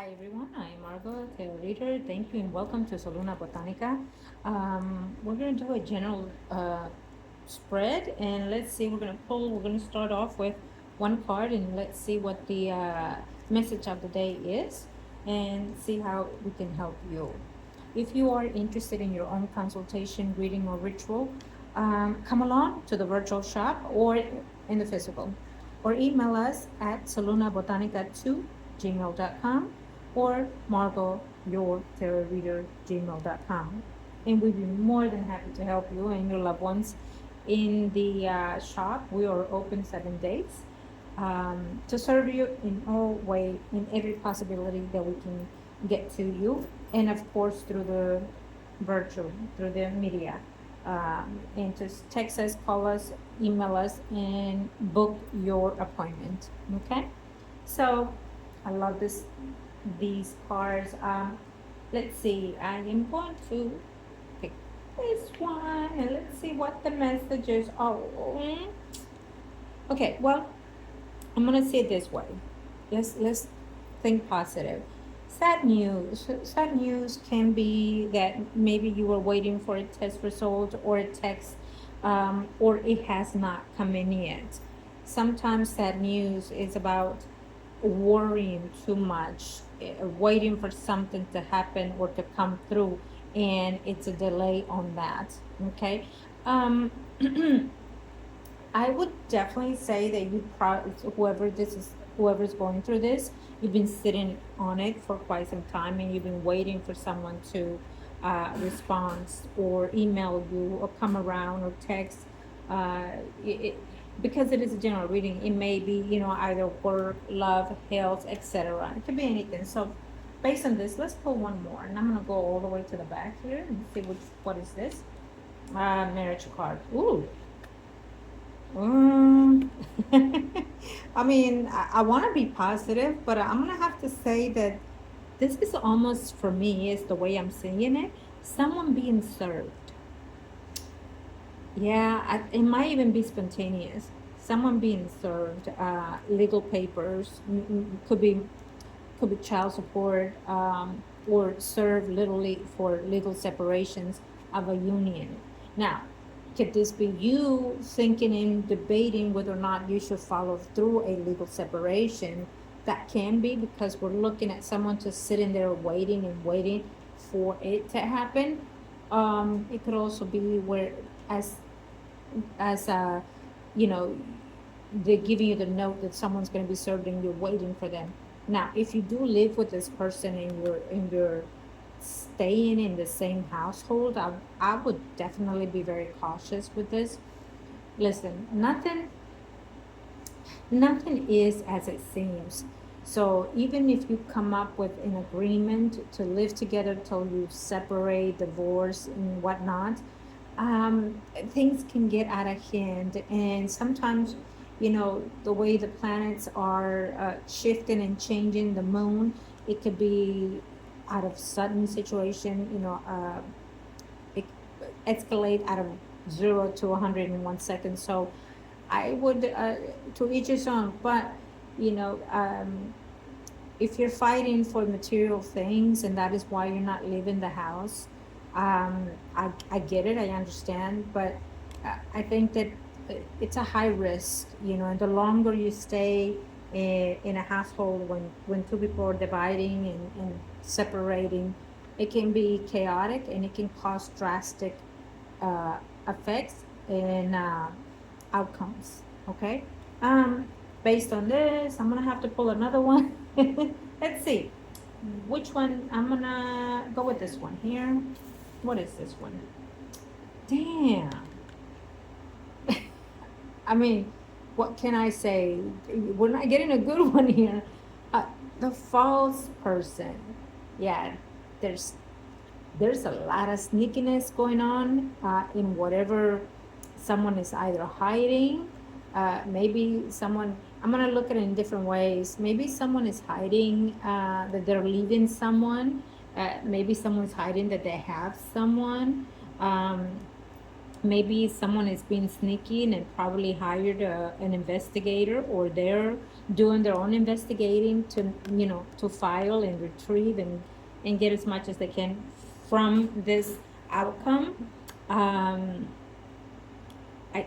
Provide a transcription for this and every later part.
Hi everyone, I'm Margot, tarot reader. Thank you and welcome to Soluna Botanica. We're going to do a general spread and let's see, we're going to start off with one card and let's see what the message of the day is and see how we can help you. If you are interested in your own consultation, reading, or ritual, come along to the virtual shop or in the physical, or email us at solunabotanica2gmail.com or Margot, your tarot reader, gmail.com. And we'd be more than happy to help you and your loved ones in the shop. We are open 7 days to serve you in all way, in every possibility that we can get to you, and of course through the virtual, through the media. And just text us, call us, email us, and book your appointment. Okay, so I love these cards. Let's see. I am going to pick this one, and let's see what the message is. Oh, okay. Well, I'm gonna say it this way. Let's think positive. Sad news. Sad news can be that maybe you were waiting for a test result or a text, or it has not come in yet. Sometimes sad news is about worrying too much, waiting for something to happen or to come through, and it's a delay on that. Okay. Um, I would definitely say that whoever's going through this, you've been sitting on it for quite some time, and you've been waiting for someone to respond or email you or come around or text. Uh, it, because it is a general reading, it may be either work, love, health, etc. It could be anything. So, based on this, let's pull one more, and I'm gonna go all the way to the back here and see what is this marriage card. Ooh. Mm. I mean, I want to be positive, but I'm gonna have to say that this is almost for me is the way I'm seeing it. Someone being served. Yeah, it might even be spontaneous. Someone being served. Legal papers could be child support, or serve literally for legal separations of a union. Now, could this be you thinking and debating whether or not you should follow through a legal separation? That can be because we're looking at someone just sitting there waiting and waiting for it to happen. It could also be where as you know they're giving you the note that someone's going to be served and you're waiting for them. Now, if you do live with this person and you're staying in the same household, I would definitely be very cautious with this. Listen, nothing is as it seems. So even if you come up with an agreement to live together till you separate, divorce, and whatnot, things can get out of hand. And sometimes, the way the planets are shifting and changing, the moon, it could be out of sudden situation, it escalate out of 0 to 100 in 1 second. So I would, to each his own, but you know, if you're fighting for material things and that is why you're not leaving the house, I get it, I understand, but I think that it's a high risk, and the longer you stay in a household when two people are dividing and separating, it can be chaotic and it can cause drastic effects and outcomes. Okay. Based on this, I'm gonna have to pull another one. Let's see which one. I'm gonna go with this one here. What is this one? Damn. I mean, what can I say? We're not getting a good one here. Uh, the false person. Yeah, there's there's a lot of sneakiness going on in whatever someone is either hiding. Maybe someone, I'm going to look at it in different ways. Maybe someone is hiding that they're leaving someone. Maybe someone's hiding that they have someone. Um, maybe someone is being sneaky and probably hired an investigator, or they're doing their own investigating to, to file and retrieve and get as much as they can from this outcome. um, I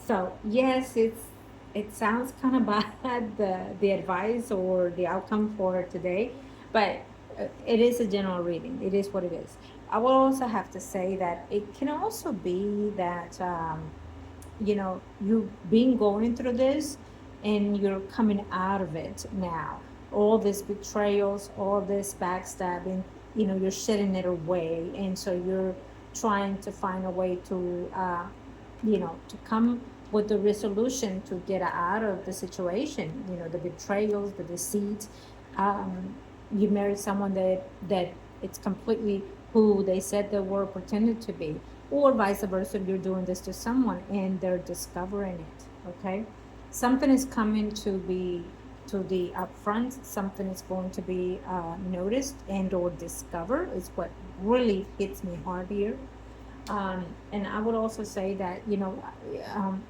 So yes, it sounds kind of bad, the advice or the outcome for today, but it is a general reading. It is what it is. I will also have to say that it can also be that you've been going through this and you're coming out of it now. All these betrayals, all this backstabbing, you're shedding it away, and so you're trying to find a way to to come with the resolution to get out of the situation, the betrayals, the deceit. um, you married someone that it's completely who they said they were, pretended to be, or vice versa. You're doing this to someone and they're discovering it. Okay, something is coming to the upfront. Something is going to be noticed and or discovered, is what really hits me hard here. And I would also say that, um,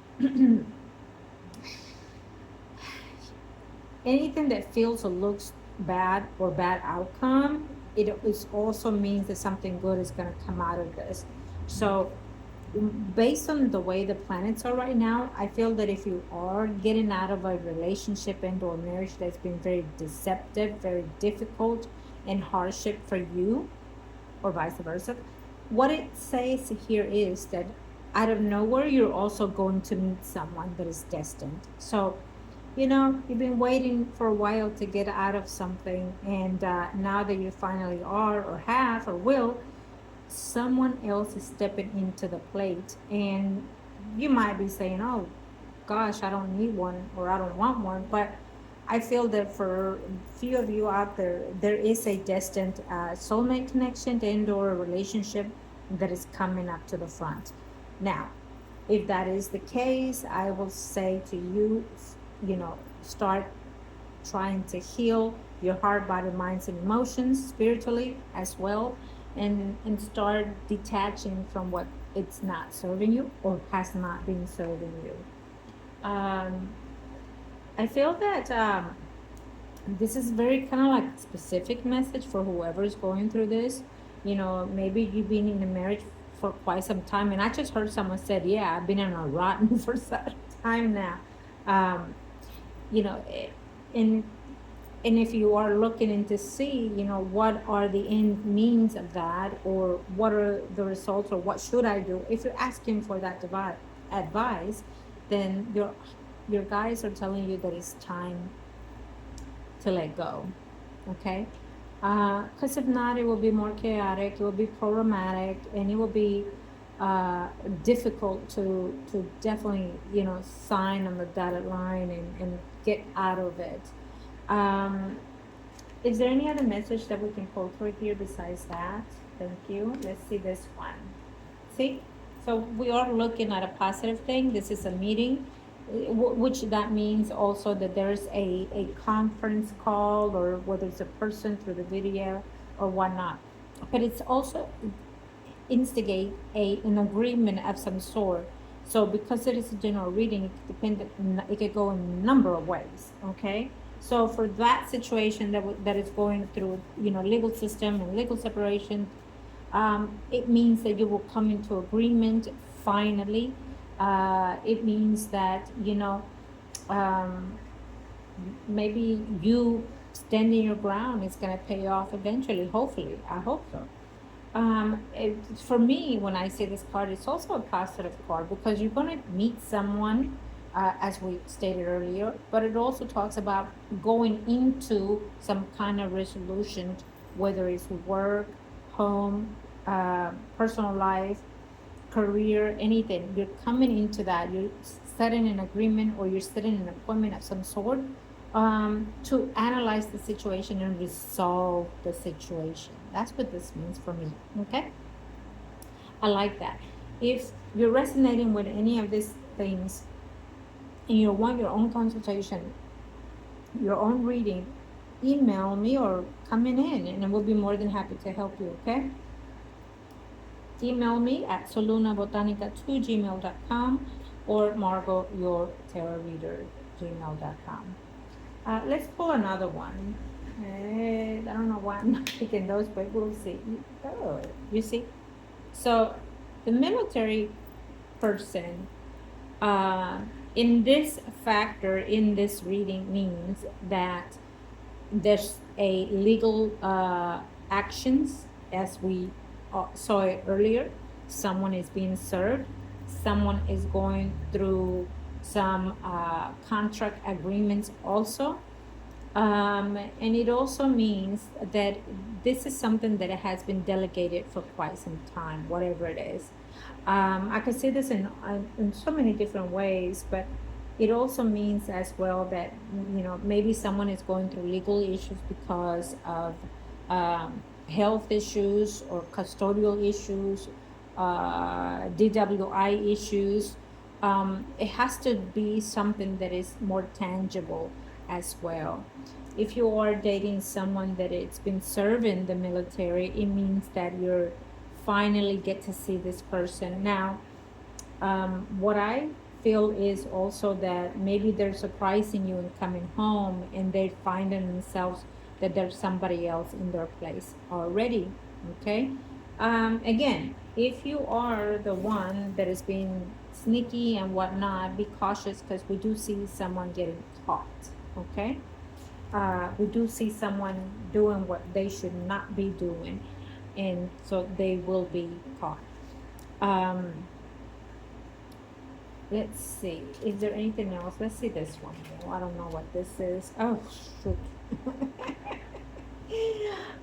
anything that feels or looks bad or bad outcome, it also means that something good is going to come out of this. So, based on the way the planets are right now, I feel that if you are getting out of a relationship and or marriage that's been very deceptive, very difficult, and hardship for you, or vice versa, what it says here is that out of nowhere, you're also going to meet someone that is destined. So, you've been waiting for a while to get out of something, and now that you finally are, or have, or will, someone else is stepping into the plate. And you might be saying, oh gosh, I don't need one, or I don't want one. But I feel that for a few of you out there, there is a destined soulmate connection and or a relationship that is coming up to the front. Now, if that is the case, I will say to you, start trying to heal your heart, body, minds, and emotions spiritually as well, and start detaching from what it's not serving you or has not been serving you. I feel that this is very kind of like specific message for whoever is going through this. Maybe you've been in a marriage for quite some time, and I just heard someone said, "Yeah, I've been in a rotten for some time now." Um, you know, eh, and and if you are looking into see, what are the end means of that, or what are the results, or what should I do? If you're asking for that advice, then your guys are telling you that it's time to let go. Okay, because if not, it will be more chaotic, it will be problematic, and it will be difficult to definitely sign on the dotted line and get out of it. um, is there any other message that we can pull through here besides that? Thank you. Let's see this one. See, so we are looking at a positive thing. This is a meeting, which that means also that there's a conference call, or whether it's a person through the video or whatnot. But it's also instigate an agreement of some sort. So because it is a general reading, it could it could go in a number of ways. Okay. So for that situation that is going through, legal system and legal separation, it means that you will come into agreement finally. It means that, um, maybe you standing your ground is going to pay off eventually. Hopefully, I hope so. For me, when I say this card, it's also a positive card, because you're going to meet someone, as we stated earlier, but it also talks about going into some kind of resolution, whether it's work, home, personal life, career, anything. You're coming into that. You're setting an agreement, or you're setting an appointment of some sort, to analyze the situation and resolve the situation. That's what this means for me. Okay, I like that. If you're resonating with any of these things and you want your own consultation, your own reading, email me or come in, and I will be more than happy to help you. Okay. email me at solunabotanica2gmail.com or margourtarotreader@gmail.com. Let's pull another one. I don't know why I'm not picking those, but we'll see. Oh, you see? So the military person uh, in this factor, in this reading, means that there's a legal actions, as we saw it earlier. Someone is being served. Someone is going through some contract agreements also. And it also means that this is something that has been delegated for quite some time, whatever it is. I could say this in so many different ways, but it also means as well that, you know, maybe someone is going through legal issues because of health issues or custodial issues, DWI issues. It has to be something that is more tangible as well. If you are dating someone that it's been serving the military, it means that you're finally get to see this person. Now, what I feel is also that maybe they're surprising you and coming home and they're finding themselves that there's somebody else in their place already. Okay. Again, if you are the one that is being sneaky and whatnot, be cautious, because we do see someone getting caught. Okay. We do see someone doing what they should not be doing, and so they will be caught. Let's see, is there anything else? Let's see this one. I don't know what this is. Oh, shoot.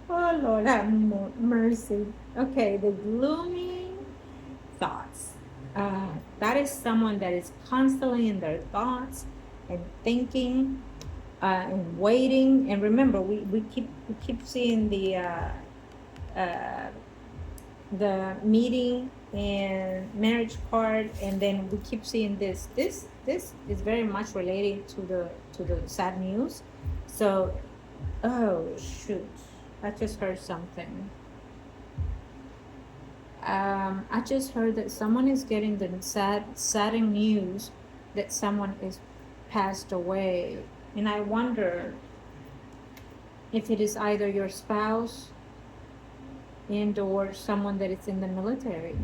Oh, Lord, have mercy. Okay, the gloomy thoughts. That is someone that is constantly in their thoughts and thinking and waiting. And remember, we keep seeing the meeting and marriage card, and then we keep seeing this is very much related to the sad news. So, oh shoot, I just heard something. I just heard that someone is getting the saddening news that someone is passed away, and I wonder if it is either your spouse and or someone that is in the military.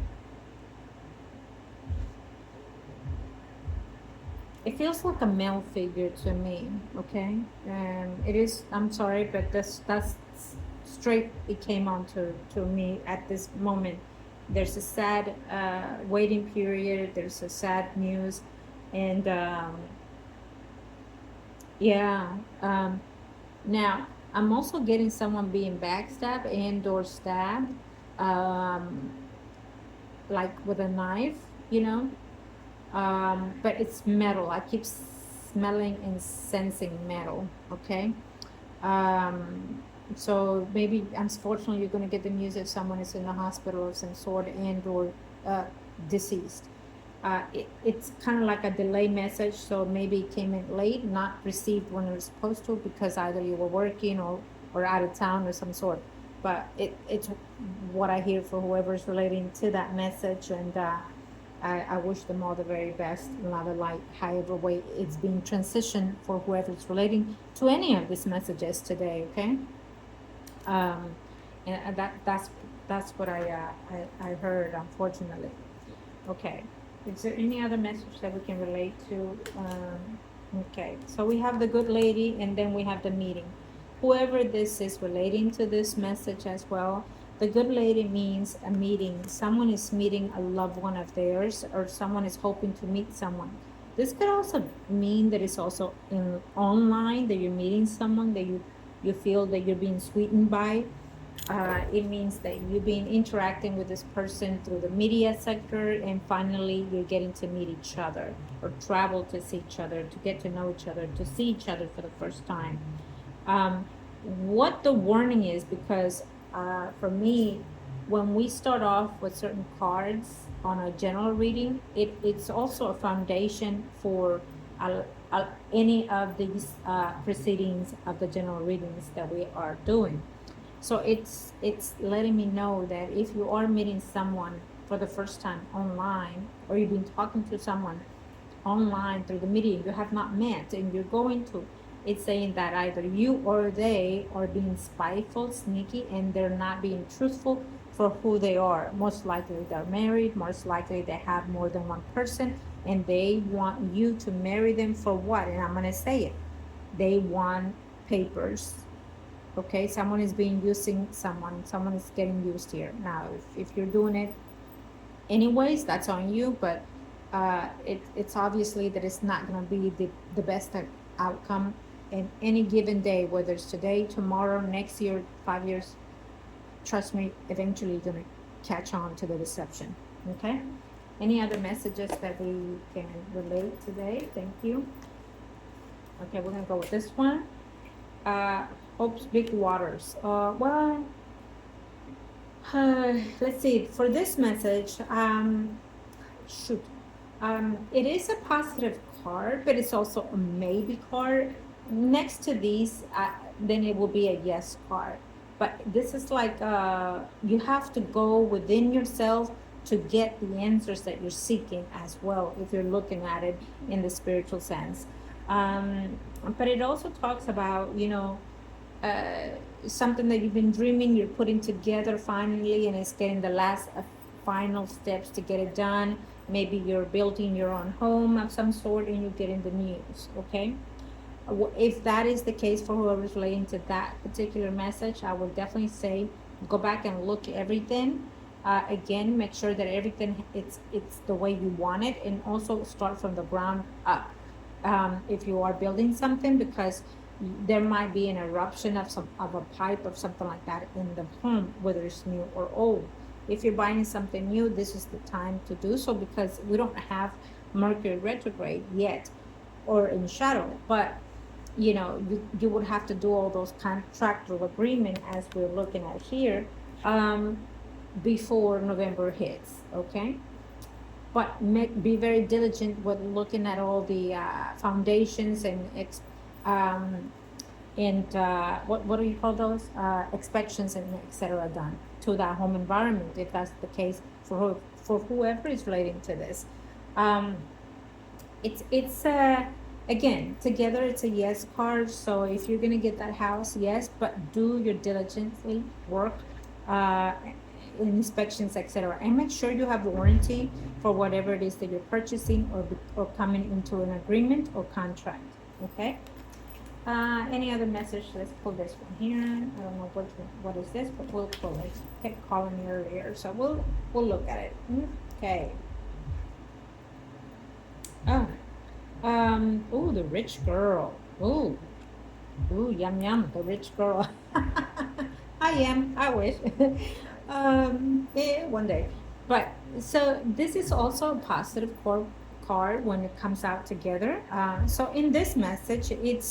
It feels like a male figure to me, okay? And it is, I'm sorry, but that's straight, it came on to me at this moment. There's a sad waiting period, there's a sad news, and yeah. Now, I'm also getting someone being backstabbed and or stabbed, um, like with a knife, you know. But it's metal. I keep smelling and sensing metal. Okay. So maybe, unfortunately, you're going to get the news that someone is in the hospital of some sort and or deceased. It's kind of like a delay message, so maybe it came in late, not received when it was supposed to, because either you were working or out of town or some sort. But it's what I hear for whoever's relating to that message, and I wish them all the very best in love and light, however way it's being transitioned for whoever's relating to any of these messages today. Okay. And that's what I heard, unfortunately. Okay. Is there any other message that we can relate to? Okay, so we have the good lady, and then we have the meeting. Whoever this is relating to this message as well, the good lady means a meeting. Someone is meeting a loved one of theirs, or someone is hoping to meet someone. This could also mean that it's also in online, that you're meeting someone that you feel that you're being sweetened by. It means that you've been interacting with this person through the media sector, and finally you're getting to meet each other or travel to see each other, to get to know each other, to see each other for the first time. What the warning is, because for me, when we start off with certain cards on a general reading, it's also a foundation for any of these proceedings of the general readings that we are doing. So it's letting me know that if you are meeting someone for the first time online, or you've been talking to someone online through the media you have not met and you're going to, it's saying that either you or they are being spiteful, sneaky, and they're not being truthful for who they are. Most likely they're married, most likely they have more than one person, and they want you to marry them for what? And I'm going to say it. They want papers. Okay, someone is being using someone is getting used here. Now if you're doing it anyways, that's on you, but it's obviously that it's not going to be the best outcome in any given day, whether it's today, tomorrow, next year, 5 years. Trust me, eventually you're going to catch on to the deception. Okay, any other messages that we can relate today? Thank you. Okay, we're going to go with this one. Hope's big waters. Well, let's see. For this message, shoot, it is a positive card, but it's also a maybe card. Next to these, then it will be a yes card. But this is like you have to go within yourself to get the answers that you're seeking as well, if you're looking at it in the spiritual sense. But it also talks about, something that you've been dreaming, you're putting together finally, and it's getting the last final steps to get it done. Maybe you're building your own home of some sort and you're getting the news. Okay, if that is the case for whoever's relating to that particular message, I would definitely say go back and look at everything again. Make sure that everything it's the way you want it, and also start from the ground up if you are building something, because there might be an eruption of a pipe or something like that in the home, whether it's new or old. If you're buying something new, this is the time to do so, because we don't have Mercury retrograde yet or in shadow, but you would have to do all those contractual agreement as we're looking at here before November hits. Okay, but be very diligent with looking at all the foundations and what do you call those inspections and etc. done to that home environment, if that's the case for whoever is relating to this. It's again, together it's a yes card. So if you're gonna get that house, yes, but do your diligently work inspections, etc., and make sure you have warranty for whatever it is that you're purchasing or coming into an agreement or contract. Okay. Any other message? Let's pull this one here. I don't know what is this, but we'll pull it. Kept calling me earlier, so we'll look at it. Okay. Oh, the rich girl. Ooh, yum yum. The rich girl. I wish. Yeah, one day. But so this is also a positive card when it comes out together. So in this message, it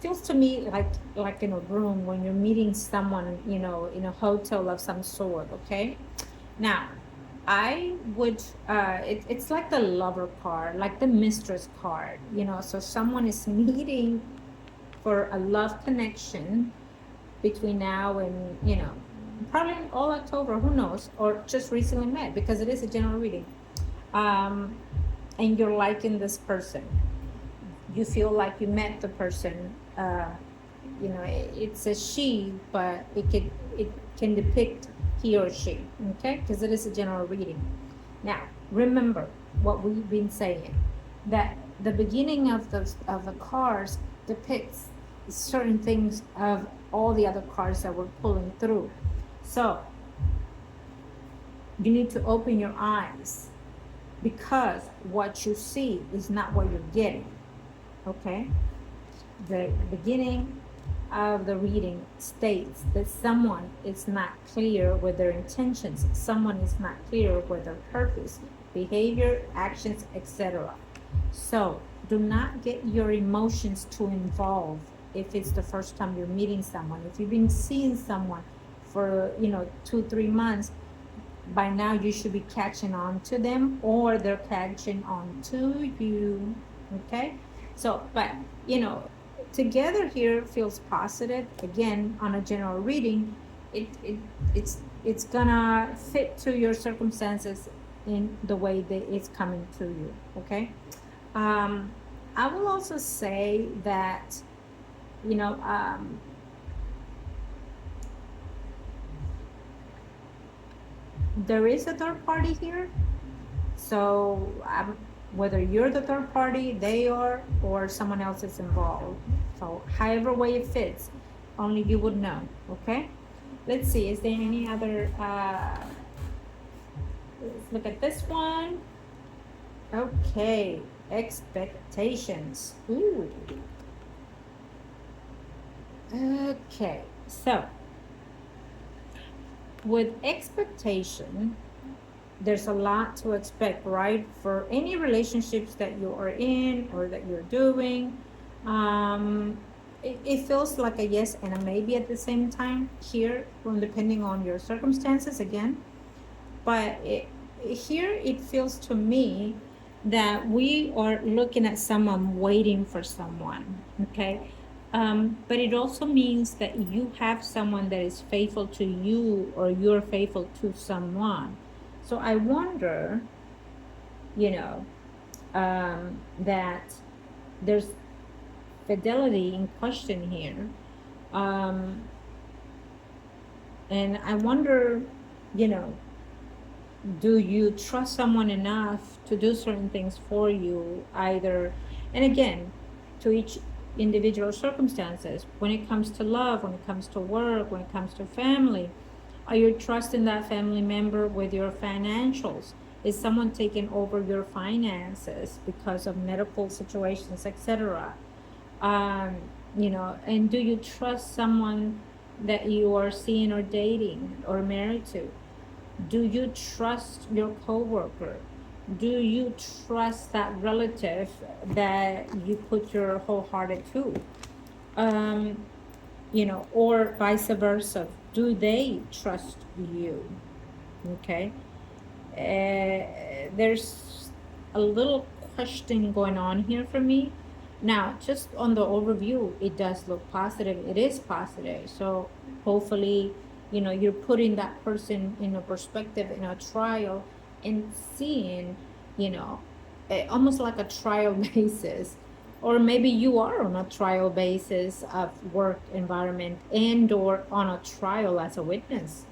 feels to me like in a room when you're meeting someone, in a hotel of some sort. Okay, now I would it's like the lover card, like the mistress card. So someone is meeting for a love connection between now and probably all October, who knows, or just recently met, because it is a general reading. And you're liking this person. You feel like you met the person. It's a she, but it can depict he or she. Okay, because it is a general reading. Now, remember what we've been saying, that the beginning of the cards depicts certain things of all the other cards that we're pulling through. So you need to open your eyes, because what you see is not what you're getting. Okay, the beginning of the reading states that someone is not clear with their intentions, someone is not clear with their purpose, behavior, actions, etc. So do not get your emotions too involved if it's the first time you're meeting someone. If you've been seeing someone for 2-3 months, by now you should be catching on to them, or they're catching on to you. Okay, so but together here feels positive. Again, on a general reading, it's it's gonna fit to your circumstances in the way that it's coming to you. Okay. um, I will also say that, you know, there is a third party here. So whether you're the third party, they are, or someone else is involved. So however way it fits, only you would know. Okay. Let's see. Is there any other? Let's look at this one. Okay. Expectations. Ooh. Okay. So with expectation, there's a lot to expect, right? For any relationships that you are in or that you're doing, it feels like a yes and a maybe at the same time here, depending on your circumstances again. But here it feels to me that we are looking at someone waiting for someone, okay? But it also means that you have someone that is faithful to you, or you're faithful to someone. So I wonder, you know, that there's fidelity in question here. And I wonder, you know, do you trust someone enough to do certain things for you, either, and again, to each individual circumstances, when it comes to love, when it comes to work, when it comes to family, are you trusting that family member with your financials? Is someone taking over your finances because of medical situations, etc.? You know, and do you trust someone that you are seeing or dating or married to? Do you trust your coworker? Do you trust that relative that you put your wholehearted to? You know, or vice versa. Do they trust you? Okay. There's a little question going on here for me. Now, just on the overview, it does look positive. It is positive. So hopefully, you know, you're putting that person in a perspective, in a trial, and seeing, you know, almost like a trial basis. Or maybe you are on a trial basis of work environment, and or on a trial as a witness,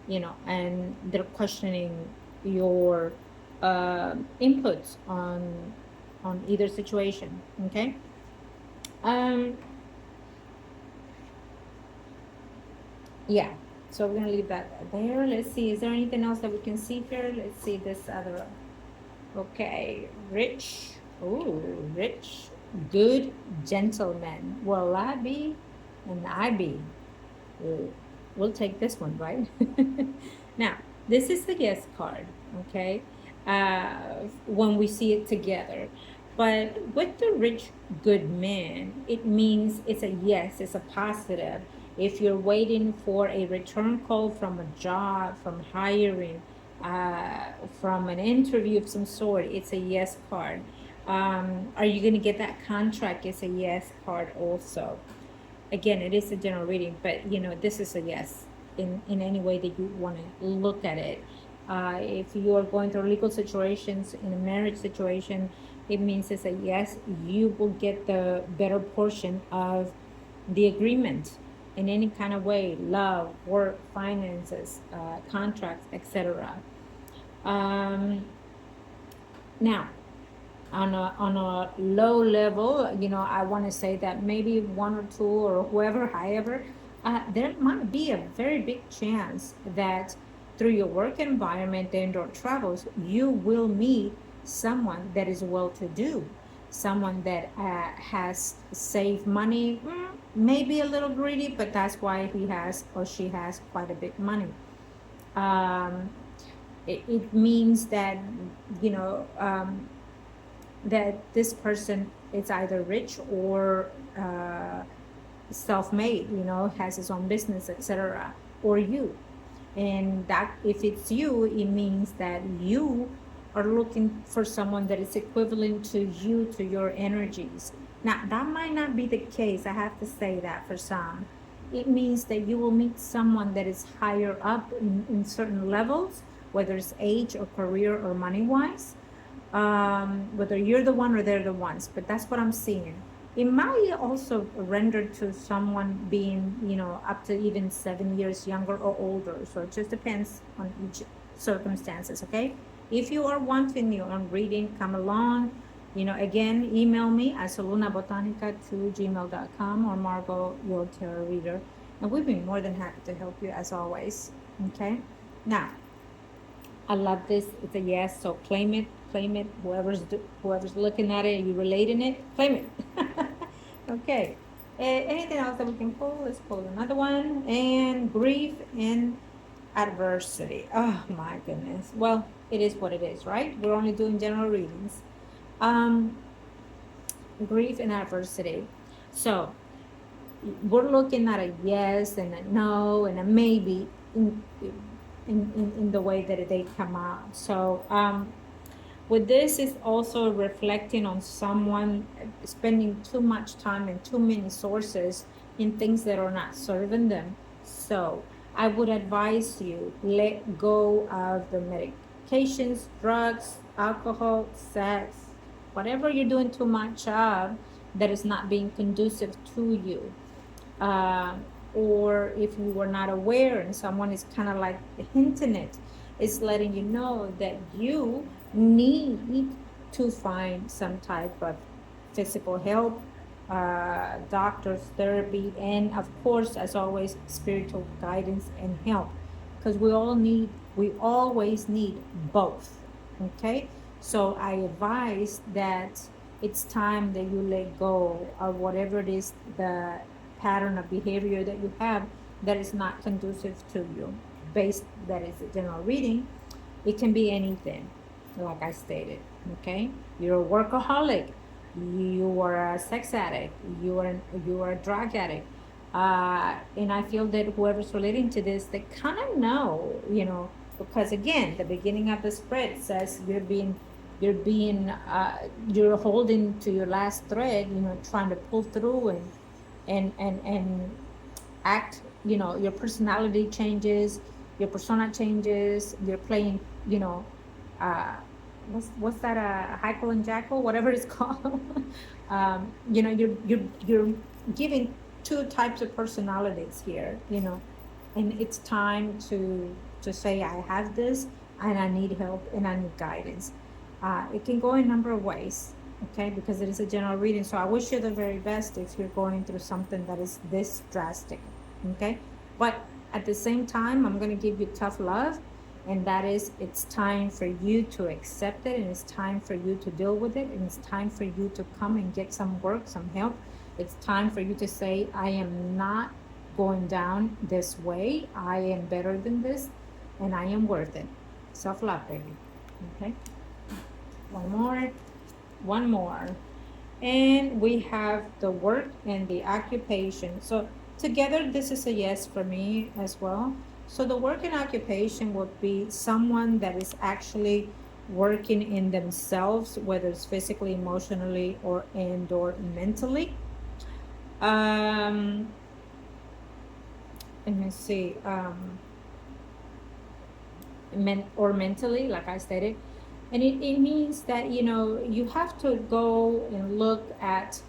you know, and they're questioning your inputs on either situation. Okay. um yeah, so we're gonna leave that there. Let's see, is there anything else that we can see here? Let's see this other. Okay, rich. Oh, rich, good gentleman. Will I be? And I be. We'll take this one, right? Now, this is the yes card, okay? When we see it together. But with the rich, good man, it means it's a yes, it's a positive. If you're waiting for a return call from a job, from hiring, from an interview of some sort, it's a yes card. Are you going to get that contract? It's a yes card also. Again, it is a general reading, but you know, this is a yes in any way that you want to look at it. If you are going through legal situations, in a marriage situation, it means it's a yes. You will get the better portion of the agreement in any kind of way: love, work, finances, contracts, etc. Now, on a low level, you know, I want to say that maybe one or two or whoever, however, there might be a very big chance that through your work environment and or travels, you will meet someone that is well-to-do, someone that has saved money, maybe a little greedy, but that's why he has or she has quite a bit money. It means that, you know, that this person is either rich or self-made, you know, has his own business, etc., or you. And that if it's you, it means that you are looking for someone that is equivalent to you, to your energies. Now, that might not be the case. I have to say that for some. It means that you will meet someone that is higher up in certain levels, whether it's age or career or money wise, whether you're the one or they're the ones. But that's what I'm seeing. It might also render to someone being, up to even 7 years younger or older. So it just depends on each circumstances, okay? If you are wanting your own reading, come along. Again, email me at solunabotanica@gmail.com or Margot, your tarot reader. And we'd be more than happy to help you as always. Okay? Now, I love this. It's a yes, so claim it, claim it. Whoever's looking at it, you relating it, claim it. Okay. Anything else that we can pull? Let's pull another one. And grief and adversity. Oh my goodness. Well, it is what it is, right? We're only doing general readings. Grief and adversity. So we're looking at a yes and a no and a maybe in the way that they come out. So with this is also reflecting on someone spending too much time and too many sources in things that are not serving them. So I would advise you, let go of the medications, drugs, alcohol, sex, whatever you're doing too much of that is not being conducive to you. Or if you were not aware and someone is kind of like hinting it, it's letting you know that you need to find some type of physical help, doctors, therapy, and of course, as always, spiritual guidance and help, because we always need both. Okay, so I advise that it's time that you let go of whatever it is, the pattern of behavior that you have that is not conducive to you. That is a general reading. It can be anything, like I stated. Okay, you're a workaholic, you are a sex addict, you are a drug addict, and I feel that whoever's relating to this, they kind of know, because again, the beginning of the spread says you're holding to your last thread, trying to pull through and act, your personality changes, your persona changes, you're playing, what's that, Hykel and Jackal, whatever it's called. You're giving two types of personalities here, and it's time to say, I have this and I need help and I need guidance. It can go a number of ways, okay, because it is a general reading. So I wish you the very best if you're going through something that is this drastic, okay? But at the same time, I'm going to give you tough love, and that is, it's time for you to accept it, and it's time for you to deal with it, and it's time for you to come and get some work, some help. It's time for you to say, I am not going down this way. I am better than this, and I am worth it. Self-love, baby. Okay? One more. And we have the work and the occupation. So together, this is a yes for me as well. So the work and occupation would be someone that is actually working in themselves, whether it's physically, emotionally, or mentally. Let me see. Mentally, like I stated. And it means that, you have to go and look at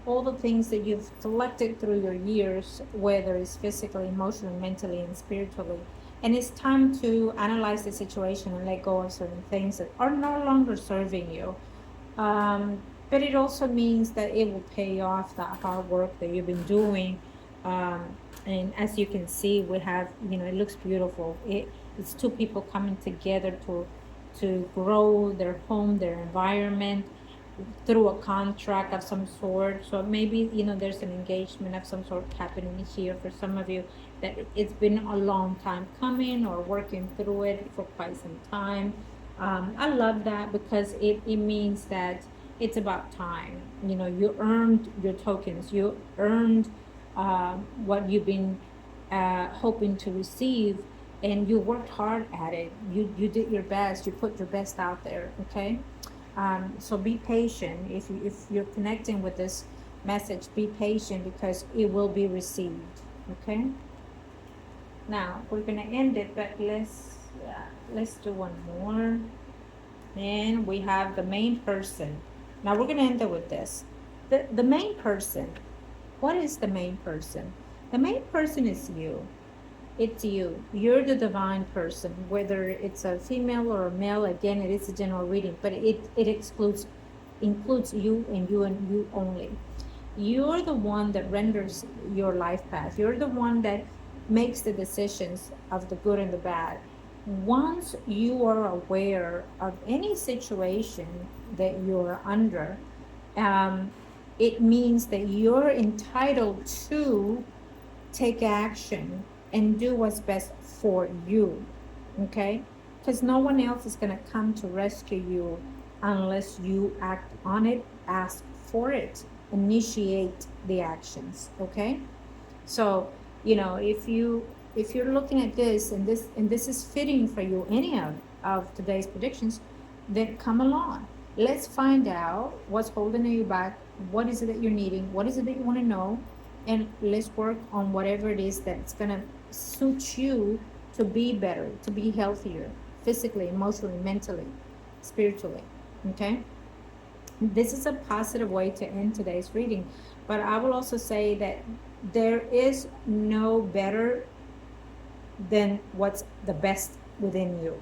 all the things that you've collected through your years, whether it's physically, emotionally, mentally, and spiritually. And it's time to analyze the situation and let go of certain things that are no longer serving you. But it also means that it will pay off that hard work that you've been doing. And as you can see, we have, it looks beautiful. It's two people coming together to grow their home, their environment, through a contract of some sort. So maybe, there's an engagement of some sort happening here for some of you, that it's been a long time coming, or working through it for quite some time. I love that, because it means that it's about time. You earned your tokens, you earned what you've been hoping to receive, and you worked hard at it. You did your best. You put your best out there. Okay, so be patient. If you're connecting with this message. Be patient because it will be received. Okay. Now we're gonna end it, but let's do one more. And we have the main person. Now we're gonna end it with this. The main person. What is the main person? The main person is you. It's you. You're the divine person, whether it's a female or a male. Again, it is a general reading, but it includes you and you only. You're the one that renders your life path. You're the one that makes the decisions of the good and the bad. Once you are aware of any situation that you're under, it means that you're entitled to take action and do what's best for you. Okay? Because no one else is going to come to rescue you unless you act on it, ask for it, initiate the actions. Okay? So, if you're looking at this and this is fitting for you, any of today's predictions, then come along. Let's find out what's holding you back. What is it that you're needing? What is it that you want to know? And let's work on whatever it is that's going to suit you to be better, to be healthier, physically, emotionally, mentally, spiritually. Okay? This is a positive way to end today's reading. But I will also say that there is no better than what's the best within you.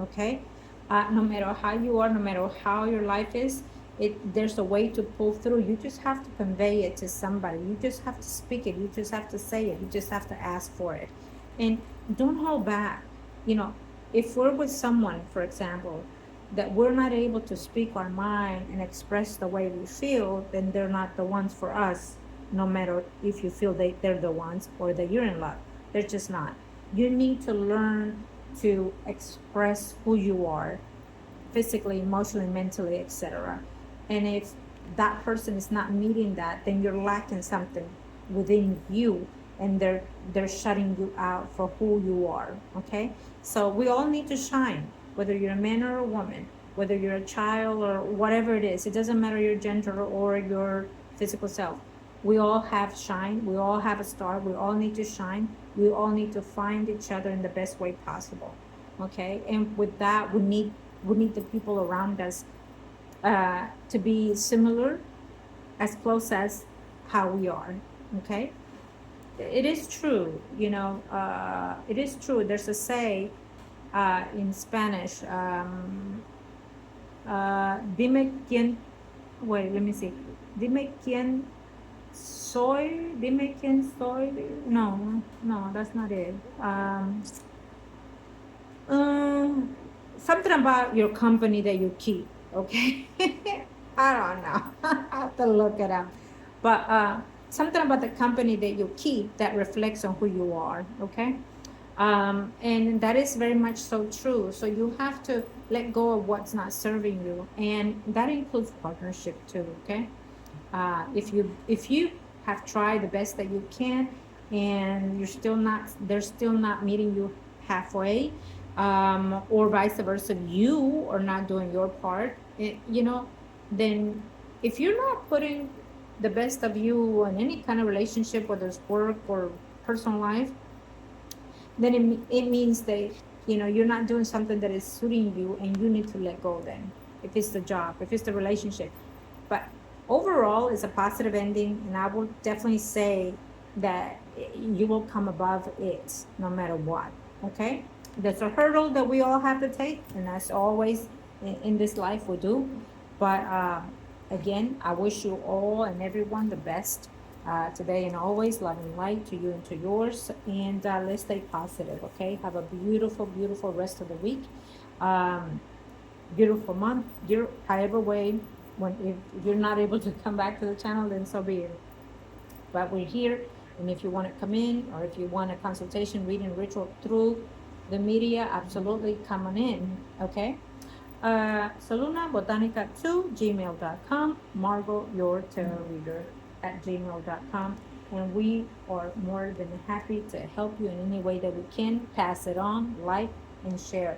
Okay? No matter how you are, no matter how your life is, there's a way to pull through. You just have to convey it to somebody. You just have to speak it. You just have to say it. You just have to ask for it. And don't hold back. If we're with someone, for example, that we're not able to speak our mind and express the way we feel, then they're not the ones for us, no matter if you feel they're the ones or that you're in love. They're just not. You need to learn to express who you are, physically, emotionally, mentally, etc. And if that person is not meeting that, then you're lacking something within you, and they're shutting you out for who you are. Okay? So we all need to shine, whether you're a man or a woman, whether you're a child or whatever it is. It doesn't matter your gender or your physical self. We all have shine. We all have a star. We all need to shine. We all need to find each other in the best way possible. Okay? And with that, we need the people around us to be similar, as close as how we are. Okay? It is true. It is true. There's a say in Spanish. Dime quién. Wait, let me see. Dime quién soy. Dime quién soy. No, that's not it. Something about your company that you keep. Okay. I don't know. I have to look it up. But something about the company that you keep that reflects on who you are. Okay. And that is very much so true. So you have to let go of what's not serving you, and that includes partnership too. Okay. If you have tried the best that you can, and they're still not meeting you halfway, or vice versa, you are not doing your part, then if you're not putting the best of you in any kind of relationship, whether it's work or personal life, then it means that you're not doing something that is suiting you, and you need to let go then, if it's the job, if it's the relationship. But overall, it's a positive ending, and I will definitely say that you will come above it no matter what. Okay? There's a hurdle that we all have to take, and that's always in this life we do. But again, I wish you all and everyone the best today and always. Love and light to you and to yours. And let's stay positive, okay? Have a beautiful, beautiful rest of the week. Beautiful month. However way, if you're not able to come back to the channel, then so be it. But we're here. And if you want to come in, or if you want a consultation, reading, ritual through the media, absolutely come on in, okay? SolunaBotanica2gmail.com, Margot, your tarot reader @gmail.com, and we are more than happy to help you in any way that we can. Pass it on, like, and share.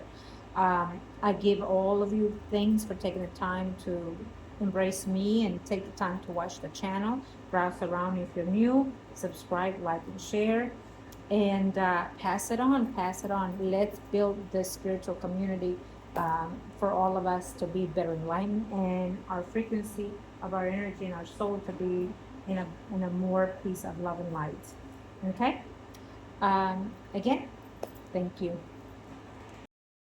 I give all of you thanks for taking the time to embrace me and take the time to watch the channel. Browse around if you're new. Subscribe, like, and share. And pass it on. Pass it on. Let's build this spiritual community for all of us to be better enlightened, and our frequency of our energy and our soul to be in a more peace of love and light. Okay? Again, thank you.